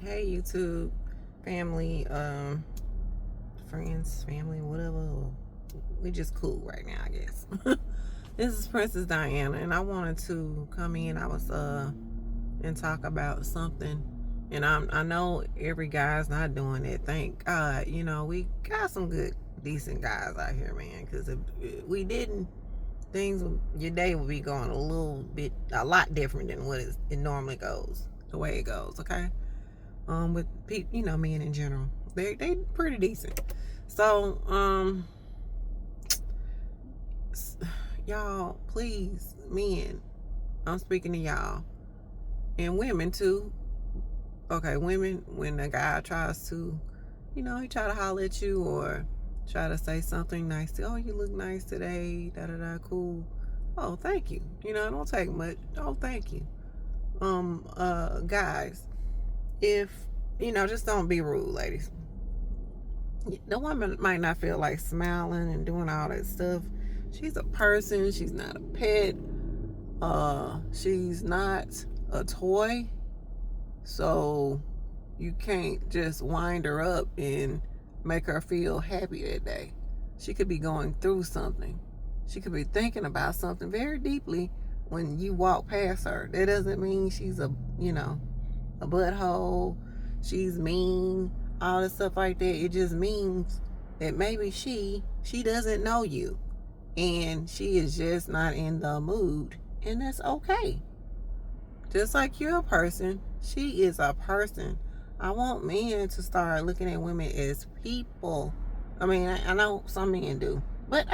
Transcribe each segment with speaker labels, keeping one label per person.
Speaker 1: Hey YouTube family, friends, family, whatever. We just cool right now, I guess. This is Princess Diana, and I wanted to come in. I was and talk about something, and I know every guy's not doing it. Thank God, we got some good, decent guys out here, man. Because if we didn't, your day would be going a lot different than what it normally goes, the way it goes. Okay. With people, men in general, they pretty decent. So y'all, please, men, I'm speaking to y'all, and women too. Okay, women, when a guy tries to, he try to holler at you or try to say something nice to, oh, you look nice today, da da da, cool. Oh, thank you. It don't take much. Oh, thank you. Guys, if just don't be rude, ladies. The woman might not feel like smiling and doing all that stuff. She's a person. She's not a pet. She's not a toy. So you can't just wind her up and make her feel happy that day. She could be going through something. She could be thinking about something very deeply when you walk past her. That doesn't mean she's a butthole, she's mean, all this stuff like that. It just means that maybe she doesn't know you, and she is just not in the mood, and that's okay. Just like you're a person, she is a person. I want men to start looking at women as people. I mean, I know some men do, but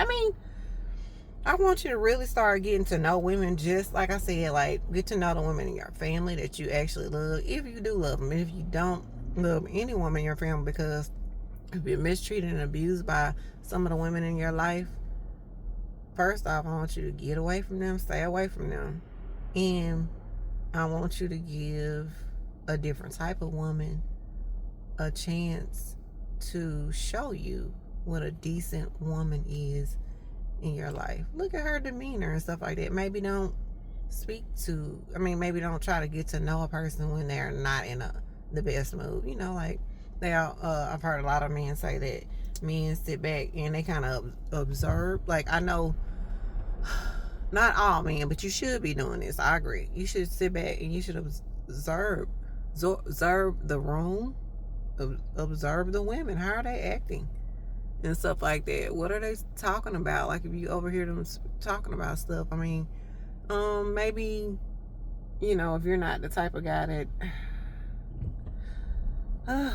Speaker 1: I want you to really start getting to know women, just like I said, like get to know the women in your family that you actually love, if you do love them. If you don't love any woman in your family because you've been mistreated and abused by some of the women in your life, first off, I want you to get away from them, stay away from them. And I want you to give a different type of woman a chance to show you what a decent woman is in your life. Look at her demeanor and stuff like that. Maybe don't maybe don't try to get to know a person when they're not in the best mood. Like I've heard a lot of men say that men sit back and they kind of observe. Like, I know not all men, but you should be doing this. I agree. You should sit back and you should observe the room, observe the women. How are they acting? And stuff like that. What are they talking about? Like, if you overhear them talking about stuff, maybe, if you're not the type of guy that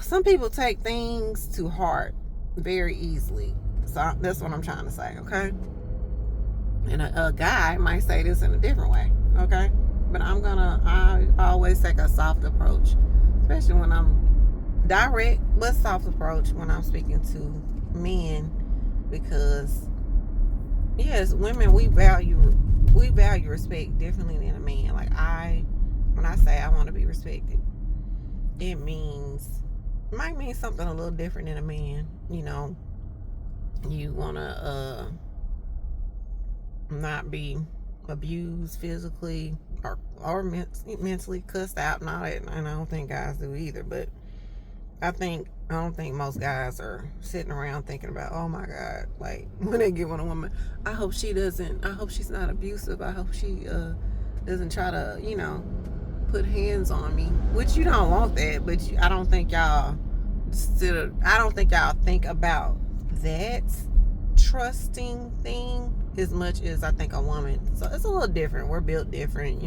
Speaker 1: some people take things to heart very easily. So that's what I'm trying to say, okay? And a guy might say this in a different way, okay? But I always take a soft approach, especially when I'm direct, but soft approach when I'm speaking to men, because yes, women, we value respect differently than a man. Like, when I say I want to be respected, it might mean something a little different than a man. You want to not be abused physically or mentally cussed out and all that. And I don't think guys do either, but I don't think most guys are sitting around thinking about, oh my God, like when they get with a woman, I hope she's not abusive. I hope she doesn't try to, put hands on me. Which you don't want that, but I don't think y'all think about that trusting thing as much as I think a woman. So it's a little different. We're built different,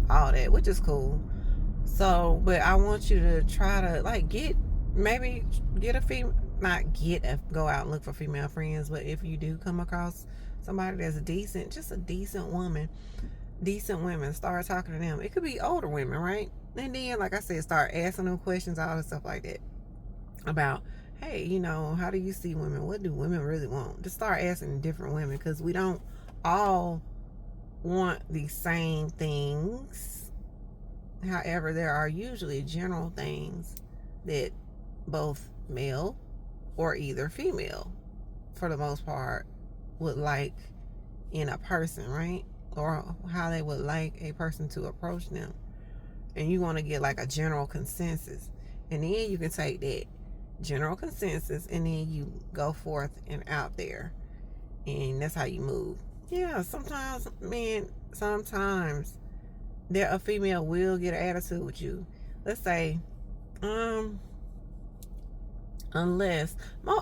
Speaker 1: all that, which is cool. So, but I want you to try to get a female, go out and look for female friends. But if you do come across somebody that's just a decent woman, decent women, start talking to them. It could be older women, right? And then, like I said, start asking them questions, all this stuff like that about, hey, how do you see women? What do women really want? Just start asking different women, because we don't all want the same things. However, there are usually general things that both male or either female, for the most part, would like in a person, right? Or how they would like a person to approach them. And you want to get like a general consensus. And then you can take that general consensus and then you go forth and out there. And that's how you move. Yeah, sometimes, man, sometimes a female will get an attitude with you. Let's say, unless,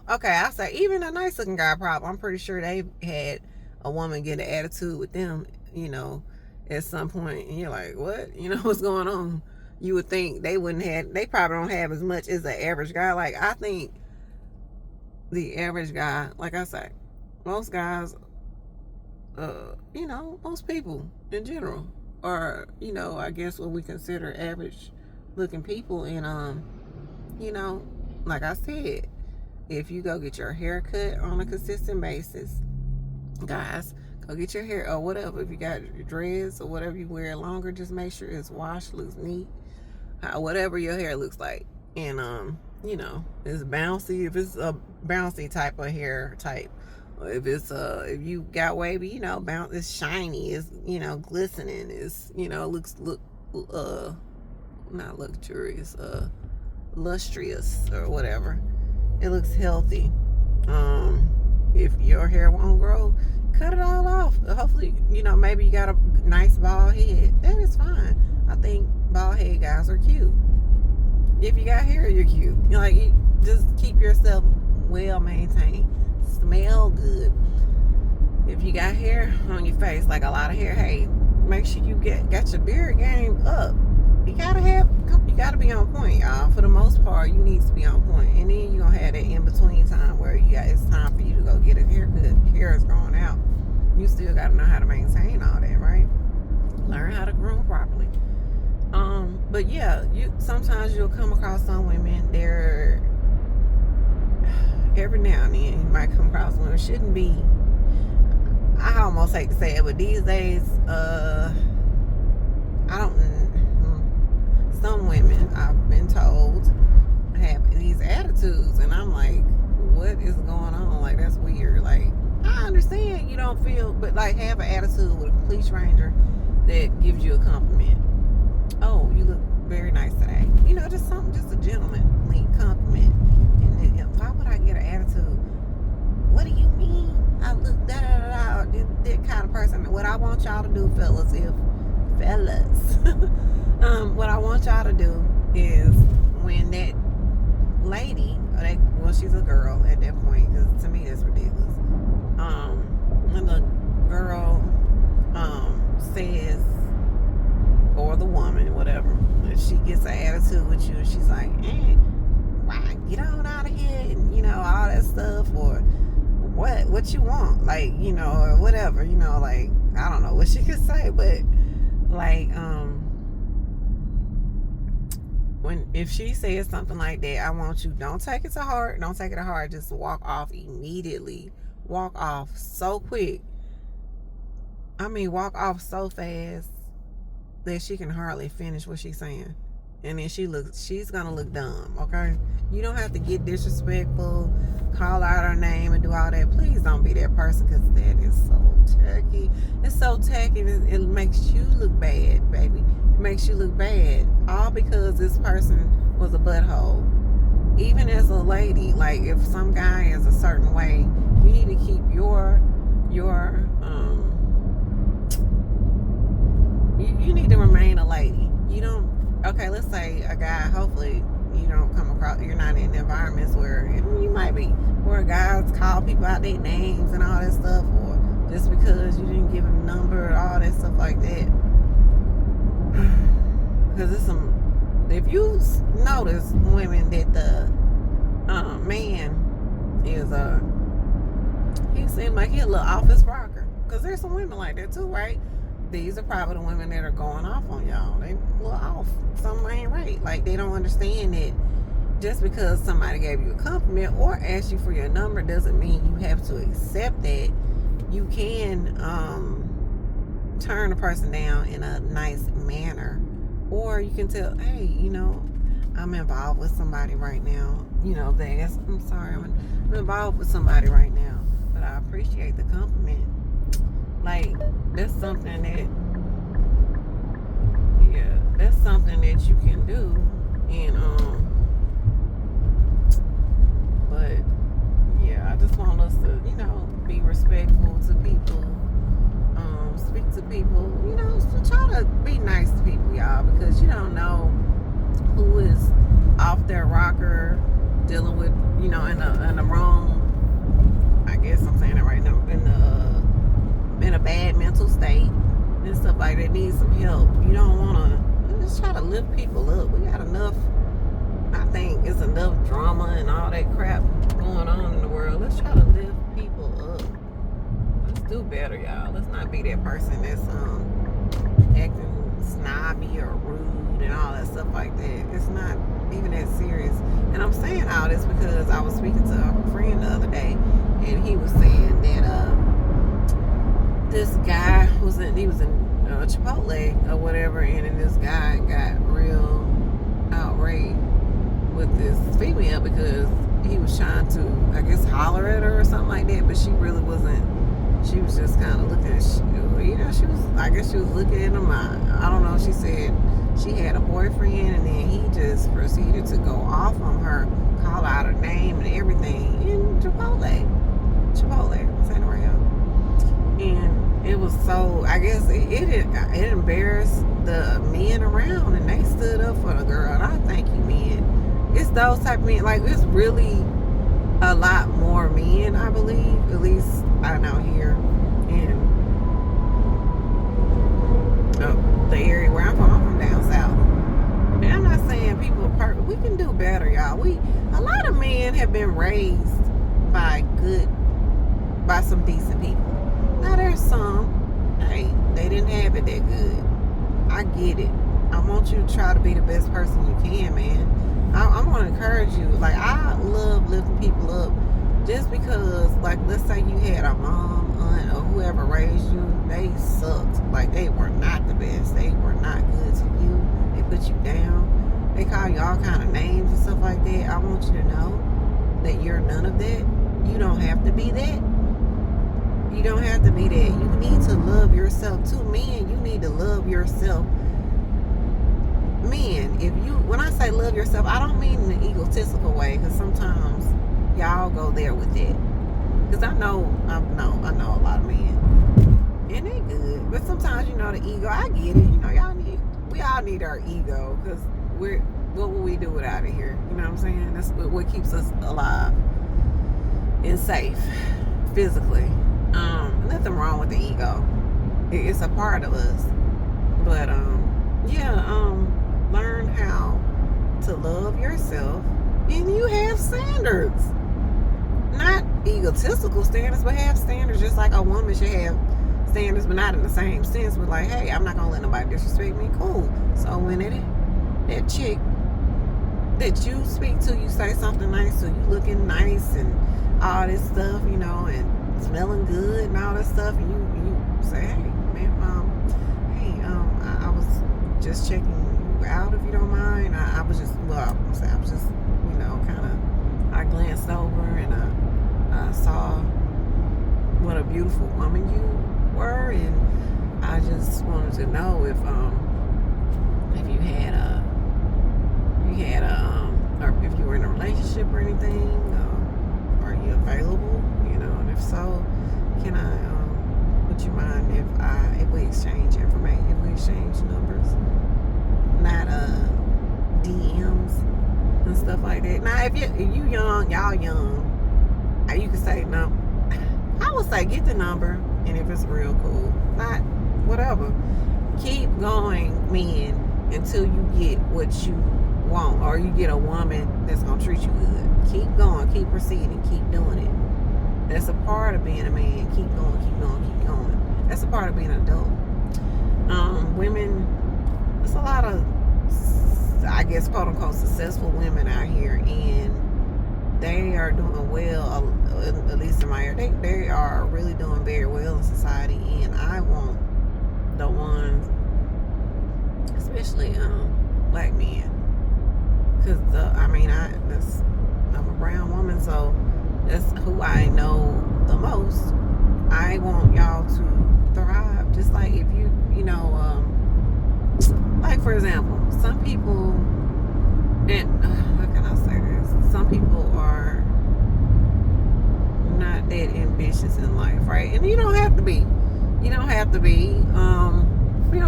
Speaker 1: okay, I say even a nice looking guy probably, I'm pretty sure they had a woman get an attitude with them, at some point, and you're like, what? What's going on? You would think they probably don't have as much as the average guy. Like, I think the average guy, like I say, most guys, most people in general are, I guess what we consider average looking people. And, like I said, if you go get your hair cut on a consistent basis, guys, go get your hair or whatever. If you got your dreads or whatever you wear longer, just make sure it's washed, looks neat, whatever your hair looks like. And, it's bouncy. If it's a bouncy type of hair type, if if you got wavy, bounce, it's shiny, it's, glistening, it's, not luxurious, lustrous or whatever. It looks healthy. If your hair won't grow, cut it all off. Hopefully, maybe you got a nice bald head. That is fine. I think bald head guys are cute. If you got hair, you're cute. You just keep yourself well maintained. Smell good. If you got hair on your face, like a lot of hair, hey, make sure you got your beard game up. You gotta be on point, y'all. For the most part, you need to be on point. And then you're gonna have that in between time where it's time for you to go get a haircut. Hair is growing out. You still gotta know how to maintain all that, right? Learn how to groom properly. But yeah, sometimes you'll come across some women, every now and then you might come across women, shouldn't be, I almost hate to say it, but these days, some women, I've been told, have these attitudes, and I'm like, what is going on? Like, that's weird. Like, I understand you don't feel, but like, have an attitude with a complete stranger that gives you a compliment. Oh, you look very nice today. Just a gentlemanly compliment. And why would I get an attitude? What do you mean? I look that kind of person. What I want y'all to do, fellas, what I want y'all to do is when that lady, she's a girl at that point, because to me that's ridiculous. When the girl says, or the woman, whatever, if she gets an attitude with you, she's like, why, get on out of here, and all that stuff, or what you want, like, or whatever, like, I don't know what she could say, but like, if she says something like that, I want you, don't take it to heart, just walk off immediately. Walk off so quick. I mean, walk off so fast that she can hardly finish what she's saying. And then she's gonna look dumb, okay? You don't have to get disrespectful, call out her name and do all that. Please don't be that person, because that is so tacky. It's so tacky, it makes you look bad, baby. It makes you look bad, all because this person was a butthole. Even as a lady, like, if some guy is a certain way, you need to keep your you need to remain a lady. You don't, okay, let's say a guy, hopefully you don't come across, you're not in environments where, you might be, where guys call people out their names and all that stuff, or just because you didn't give him a number, all that stuff like that. Because it's if you notice women that the man is he seems like he's a little office rocker, because there's some women like that too, right? These are probably the women that are going off on y'all. They a little off. Something ain't right. Like, they don't understand that just because somebody gave you a compliment or asked you for your number doesn't mean you have to accept that. You can turn a person down in a nice manner, or you can tell, hey, I'm involved with somebody right now. I'm sorry, I'm involved with somebody right now, but I appreciate the compliment. Like, that's something that you can do. And their rocker, dealing with, in the wrong, I guess I'm saying it right now, in a bad mental state and stuff like that, need some help. You don't want to just try to lift people up. We got enough, I think it's enough drama and all that crap going on in the world. Let's try to lift people up. Let's do better, y'all. Let's not be that person that's acting snobby or rude and all that stuff like that. It's not even that serious. And I'm saying all this because I was speaking to a friend the other day, and he was saying that this guy was in Chipotle or whatever, and then this guy got real outraged with this female because he was trying to, I guess, holler at her or something like that, but she really wasn't. She was just kind of looking at, I guess she was looking at him. I don't know. She said she had a boyfriend, and then he just proceeded to go off on her, call out her name and everything in Chipotle, I'm saying it right, y'all. And it was so, I guess it embarrassed the men around, and they stood up for the girl. And I thank you, men. It's those type of men. Like, it's really a lot more men, I believe, at least I know here in the area where I'm from down south. And I'm not saying people are perfect. We can do better, y'all. A lot of men have been raised by some decent people. Now there's some, hey, they didn't have it that good. I get it. I want you to try to be the best person you can, man. I want to encourage you. Like, I love lifting people up just because, like, let's say you had a mom, aunt, or whoever raised you, they sucked. Like, they were not the best. They were not good to you. They put you down. They call you all kind of names and stuff like that. I want you to know that you're none of that. You don't have to be that. You don't have to be that. You need to love yourself too. Men, you need to love yourself. Men, when I say love yourself, I don't mean in an egotistical way, because sometimes y'all go there with it. Because I know a lot of men, and they good. But sometimes, the ego, I get it. We all need our ego, because what would we do without it here? You know what I'm saying? That's what keeps us alive and safe physically. Nothing wrong with the ego. It's a part of us. But learn how to love yourself, and you have standards. Not egotistical standards, but have standards just like a woman should have standards, but not in the same sense. But like, hey, I'm not gonna let nobody disrespect me. Cool. So when that chick that you speak to, you say something nice, so you looking nice and all this stuff, and smelling good and all that stuff, and you say, hey, man, I was just checking you out, if you don't mind. I was just I glanced over and I saw what a beautiful woman you were, and I just wanted to know if you had or if you were in a relationship or anything. Are you available? And if so, can I? Would you mind if we exchange information? If we exchange numbers, not DMs and stuff like that. Now, if you young, y'all young, you can say no. I would say get the number, and if it's real, cool. Not whatever. Keep going, men, until you get what you want, or you get a woman that's gonna treat you good. Keep going, keep proceeding, keep doing it. That's a part of being a man. Keep going, keep going, keep going. That's a part of being an adult. Women, there's a lot of, I guess, quote unquote, successful women out here, and they are doing well, at least in my area. They are really doing very well in society, and I want the ones, especially black men, because I'm a brown woman, so that's who I know the most. I want y'all to thrive, just like if you like, for example, some people, and how can I say this? Some people are not that ambitious in life, right? And you don't have to be.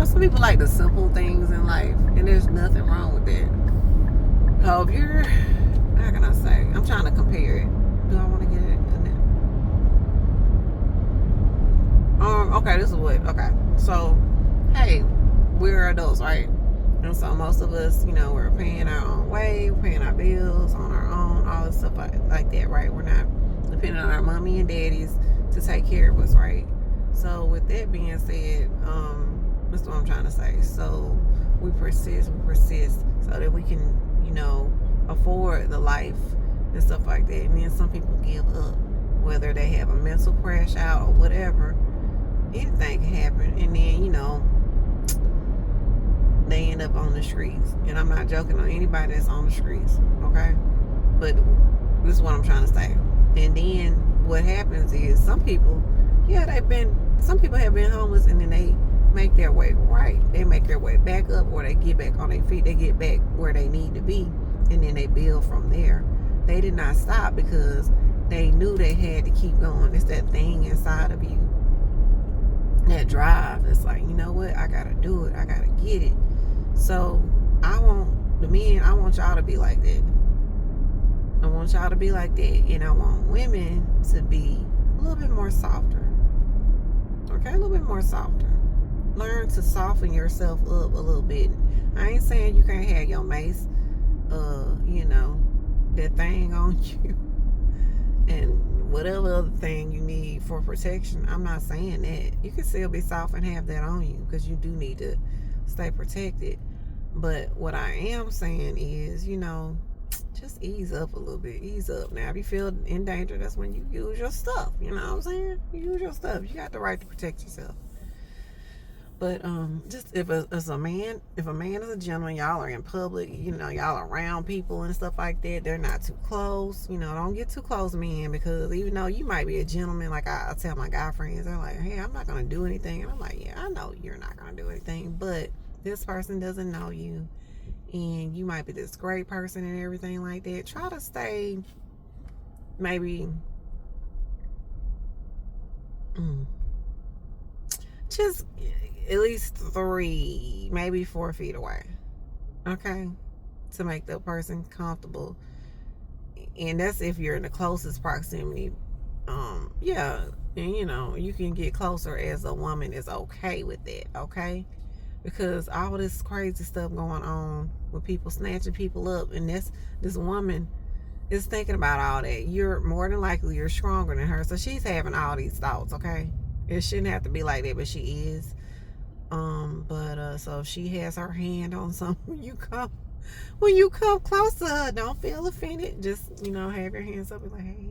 Speaker 1: Some people like the simple things in life, and there's nothing wrong with that. So if you're, how can I say? I'm trying to compare it. Do I want to get it? Okay, this is what. Okay, so hey, we're adults, right? And so most of us, we're paying our own way, we're paying our bills on our own, all this stuff like that, right? We're not depending on our mommy and daddies to take care of us, right? So with that being said, that's what I'm trying to say. So we persist so that we can, afford the life and stuff like that. And then some people give up, whether they have a mental crash out or whatever. Anything can happen, and then they end up on the streets. And I'm not joking on anybody that's on the streets, okay? But this is what I'm trying to say. And then what happens is some people have been homeless, and then they make their way right. They make their way back up, or they get back on their feet. They get back where they need to be, and then they build from there. They did not stop because they knew they had to keep going. It's that thing inside of you, that drive. It's like, you know what? I gotta do it. I gotta get it. So I want y'all to be like that. I want y'all to be like that, and I want women to be a little bit more softer. Okay, a little bit more softer. Learn to soften yourself up a little bit. I ain't saying you can't have your mace, that thing on you, and whatever other thing you need for protection. I'm not saying that. You can still be soft and have that on you, because you do need to stay protected. But what I am saying is, just ease up a little bit. Ease up. Now, if you feel in danger, that's when you use your stuff. You know what I'm saying? You use your stuff. You got the right to protect yourself. But just if a man is a gentleman, y'all are in public, y'all around people and stuff like that, they're not too close. Don't get too close, men, because even though you might be a gentleman, like I tell my guy friends, they're like, hey, I'm not gonna do anything. And I'm like, yeah, I know you're not gonna do anything, but this person doesn't know you, and you might be this great person and everything like that. Try to stay maybe just at least 3, maybe 4 feet away, okay, to make the person comfortable. And that's if you're in the closest proximity. And you can get closer as a woman is okay with that, okay? Because all this crazy stuff going on with people snatching people up, and this woman is thinking about all that. You're more than likely you're stronger than her, so she's having all these thoughts, okay? It shouldn't have to be like that, but she is. So if she has her hand on something, when you come close to her, don't feel offended. Just, have your hands up and like, hey,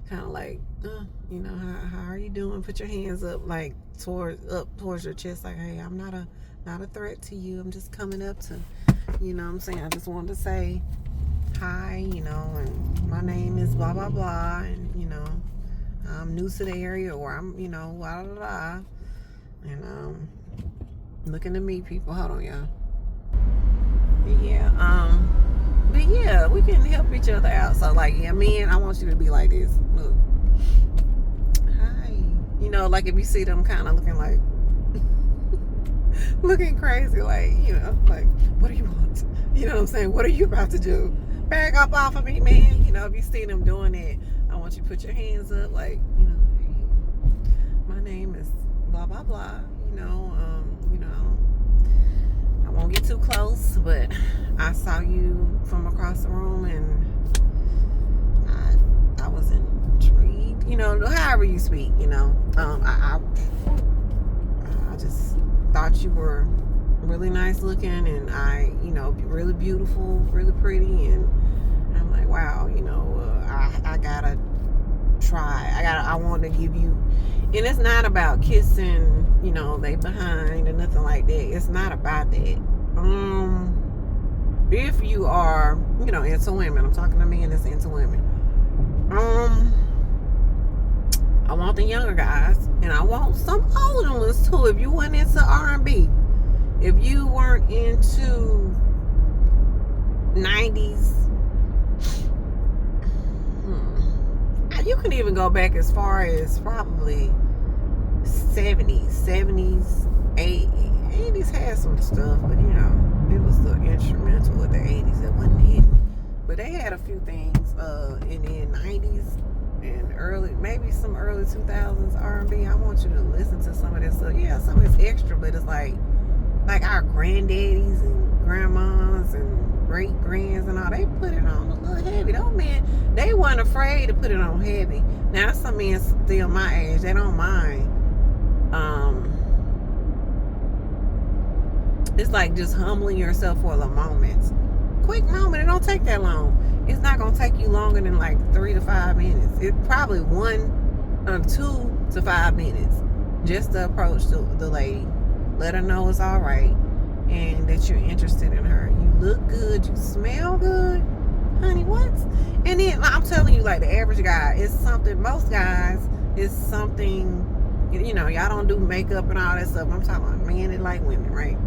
Speaker 1: kind of like, how are you doing? Put your hands up, like towards your chest, like, hey, I'm not a threat to you. I'm just coming up to, what I'm saying. I just wanted to say hi, and my name is blah blah blah, and I'm new to the area, or I'm, blah blah blah, and looking to meet people. Hold on, y'all. Yeah, but yeah, we can help each other out. So like, yeah, men, I want you to be like this. Look, hi. Like if you see them kind of looking like looking crazy, like, like, what do you want? You know what I'm saying? What are you about to do? Back up off of me, man. If you see them doing it, I want you to put your hands up, like, hey, my name is blah blah blah. I won't get too close, but I saw you from across the room, and I was intrigued. However you speak. I just thought you were really nice looking, and really beautiful, really pretty, and I'm like, wow, I gotta try. I want to give you, and it's not about kissing, they behind or nothing like that. It's not about that. If you are, into women, I'm talking to men that's into women. I want the younger guys, and I want some older ones too. If you weren't into R&B, if you weren't into 90s, you can even go back as far as probably 70s, 80s had some stuff, but it was the instrumental of the 80s. It wasn't few things in the 90s and maybe some early 2000s R&B. I want you to listen to some of this stuff. Yeah, some of it's extra, but it's like our granddaddies and grandmas and great grands and all, they put it on a little heavy. Those men, they weren't afraid to put it on heavy. Now some men still my age, they don't mind. It's like just humbling yourself for a moment. Quick moment, it don't take that long. It's not gonna take you longer than like 3 to 5 minutes. It's probably 2 to 5 minutes just to approach the lady, let her know it's all right and that you're interested in her. You look good, you smell good, honey. What? And then I'm telling you, like, the average guy is something. Most guys is something. You know, y'all don't do makeup and all that stuff. I'm talking about men that like women, right?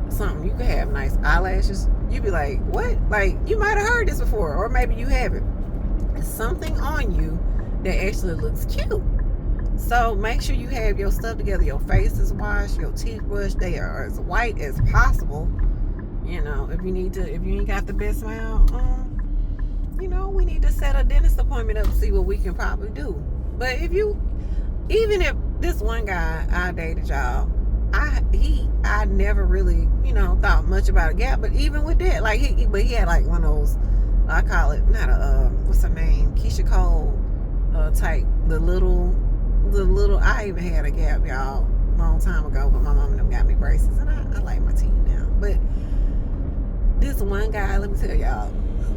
Speaker 1: Something you could have nice eyelashes. You be like, what? Like, you might have heard this before, or maybe you haven't. It's something on you that actually looks cute. So make sure you have your stuff together. Your face is washed, your teeth brushed. They are as white as possible. You know, if you ain't got the best smile, you know, we need to set a dentist appointment up to see what we can probably do. But even if this one guy I dated, y'all, I never really, you know, thought much about a gap. But even with that, like he had like one of those, I call it not a what's her name, Keisha Cole type, the little. I even had a gap, y'all, long time ago, but my mom and them got me braces, and I like my teeth now. But this one guy, let me tell y'all.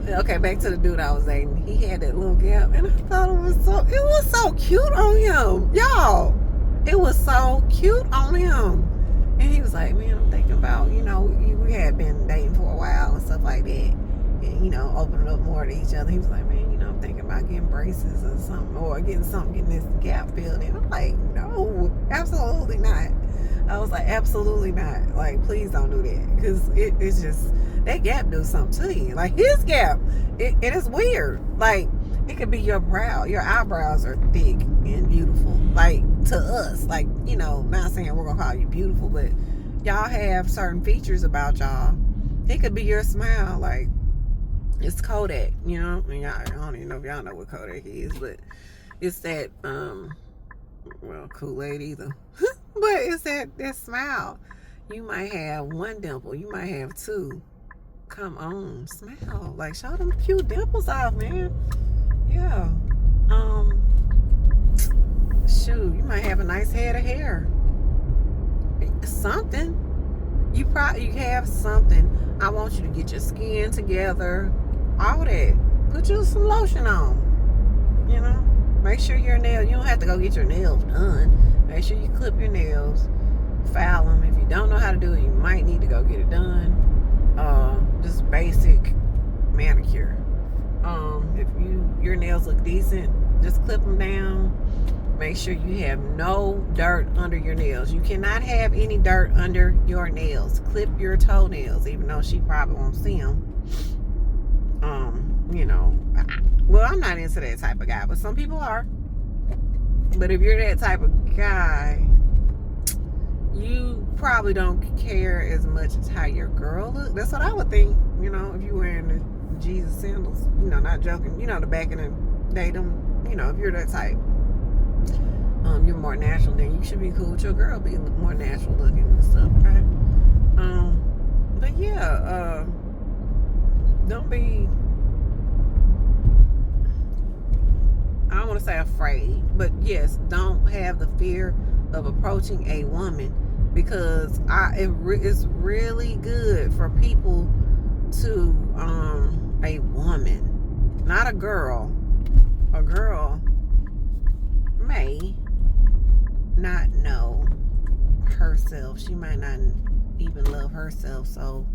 Speaker 1: Okay, back to the dude I was dating. He had that little gap, and I thought it was so cute on him, y'all. It was so cute on him. And he was like, man, I'm thinking about, you know, we had been dating for a while and stuff like that, and, you know, opening up more to each other. He was like, man, you know, I'm thinking about getting braces or something, or getting this gap filled in. I'm like, no, absolutely not. I was like, absolutely not. Like, please don't do that, because it's just, that gap do something to you. Like, his gap, it is weird. Like, it could be your eyebrows are thick and beautiful, like, to us. Like, you know, not saying we're gonna call you beautiful, but y'all have certain features about y'all. It could be your smile. Like, it's Kodak, you know. I mean, I don't even know if y'all know what Kodak is, but it's that well, Kool-Aid either. But it's that smile. You might have one dimple, you might have two. Come on, smile. Like, show them cute dimples off, man. Yeah. Shoot, you might have a nice head of hair. Something. You have something. I want you to get your skin together. All that. Put you some lotion on. You know? Make sure your nails, you don't have to go get your nails done. Make sure you clip your nails. File them. If you don't know how to do it, you might need to go get it done. Just basic manicure. If your nails look decent, just clip them down. Make sure you have no dirt under your nails. You cannot have any dirt under your nails. Clip your toenails, even though she probably won't see them. You know, well, I'm not into that type of guy, but some people are. But if you're that type of guy, you probably don't care as much as how your girl looks. That's what I would think. You know, if you're wearing the Jesus sandals, you know, not joking. You know, the back in the day, them. You know, if you're that type, you're more natural. Then you should be cool with your girl being more natural looking and stuff, right? But yeah, don't be. I don't want to say afraid, but yes, don't have the fear of approaching a woman, because it's really good for people to a woman, not a girl. A girl may not know herself. She might not even love herself. So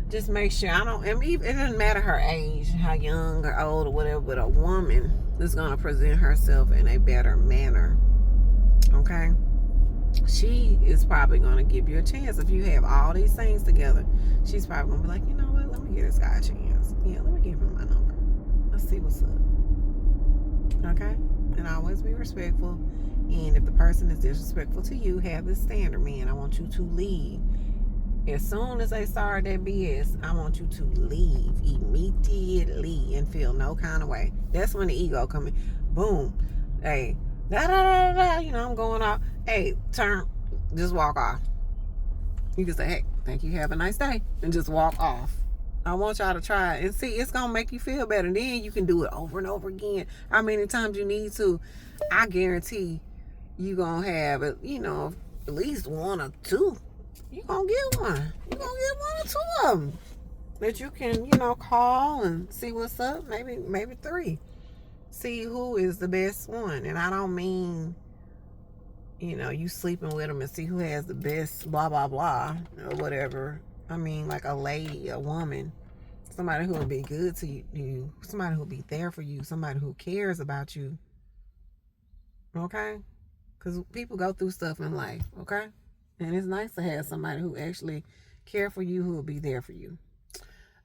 Speaker 1: just make sure, it doesn't matter her age, how young or old or whatever, but a woman is going to present herself in a better manner. Okay? She is probably going to give you a chance. If you have all these things together, she's probably going to be like, you know what, let me give this guy a chance. Yeah, let me give him my number. Let's see what's up. Okay? And always be respectful. And if the person is disrespectful to you, have this standard, man. I want you to leave As soon as they start that BS, I want you to leave immediately and feel no kind of way. That's when the ego come in. Boom. Hey, da da da da. You know, I'm going off. Hey, turn. Just walk off. You can say, hey, thank you, have a nice day, and just walk off. I want y'all to try it and see. It's gonna make you feel better. Then you can do it over and over again. How many times you need to? I guarantee you gonna have, you know, at least one or two. You gonna get one. You gonna get one or two of them that you can, you know, call and see what's up. Maybe three. See who is the best one. And I don't mean, you know, you sleeping with them and see who has the best blah blah blah or whatever. I mean, like a lady, a woman, somebody who will be good to you, somebody who will be there for you, somebody who cares about you. Okay? Because people go through stuff in life. Okay? And it's nice to have somebody who actually care for you, who will be there for you.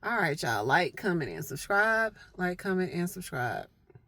Speaker 1: All right, y'all. Like, comment, and subscribe. Like, comment, and subscribe.